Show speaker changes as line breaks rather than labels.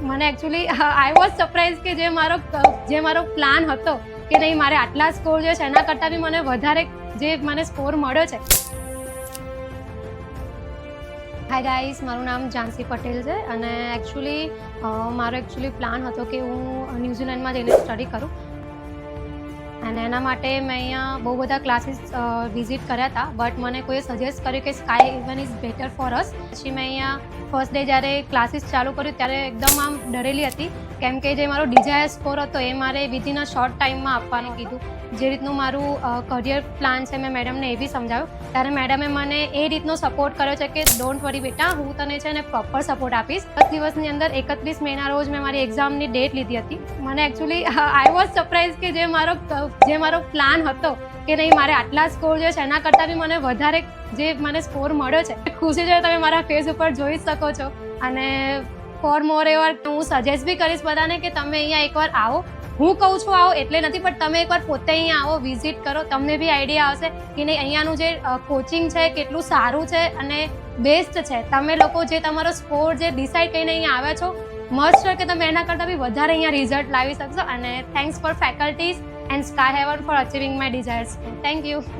મને actually I was surprise કે જે મારો પ્લાન હતો કે નહીં મારે આટલા સ્કોર જે છે એના કરતાં બી મને વધારે જે મને સ્કોર મળ્યો છે. હાય ગાઈસ, મારું નામ જાનસી પટેલ છે અને મારો પ્લાન હતો કે હું ન્યૂઝીલેન્ડમાં જઈને સ્ટડી કરું અને એના માટે મેં અહીંયા બહુ બધા ક્લાસીસ વિઝિટ કર્યા હતા, બટ મને કોઈએ સજેસ્ટ કર્યું કે sky even is better for us. પછી મેં અહીંયા ફર્સ્ટ ડે જ્યારે ક્લાસીસ ચાલુ કર્યું ત્યારે એકદમ આમ ડરેલી હતી, કેમ કે જે મારો ડિઝાયર સ્કોર હતો એ મારે વિધિન અ શોર્ટ ટાઈમમાં આપવાનું કીધું. જે રીતનું મારું કરિયર પ્લાન છે મેં મેડમને એ બી સમજાવ્યું, ત્યારે મેડમે મને એ રીતનો સપોર્ટ કર્યો છે કે ડોન્ટ વરી બેટા, હું તને છે ને પ્રોપર સપોર્ટ આપીશ. 10 દિવસની અંદર 31 મેના રોજ મેં મારી એક્ઝામની ડેટ લીધી હતી. મને આઈ વોઝ સરપ્રાઈઝ કે જે મારો પ્લાન હતો કે નહીં મારે આટલા સ્કોર જે છે એના કરતાં બી મને વધારે જે મને સ્કોર મળ્યો છે. ખુશી છે તમે મારા ફેસ ઉપર જોઈ શકો છો. અને ફોર મોર એવર હું સજેસ્ટ બી કરીશ બધાને કે તમે અહીંયા એકવાર આવો. હું કહું છું આવો એટલે નથી, પણ તમે એકવાર પોતે અહીંયા આવો, વિઝિટ કરો, તમને બી આઈડિયા આવશે કે નહીં અહીંયાનું જે કોચિંગ છે કેટલું સારું છે અને બેસ્ટ છે. તમે લોકો જે તમારો સ્કોર જે ડિસાઇડ કરીને અહીંયા આવ્યા છો, મસ્ટ કે તમે એના કરતાં બી વધારે અહીંયા રિઝલ્ટ લાવી શકશો. અને thanks for faculties and sky heaven for achieving my desires. Thank you.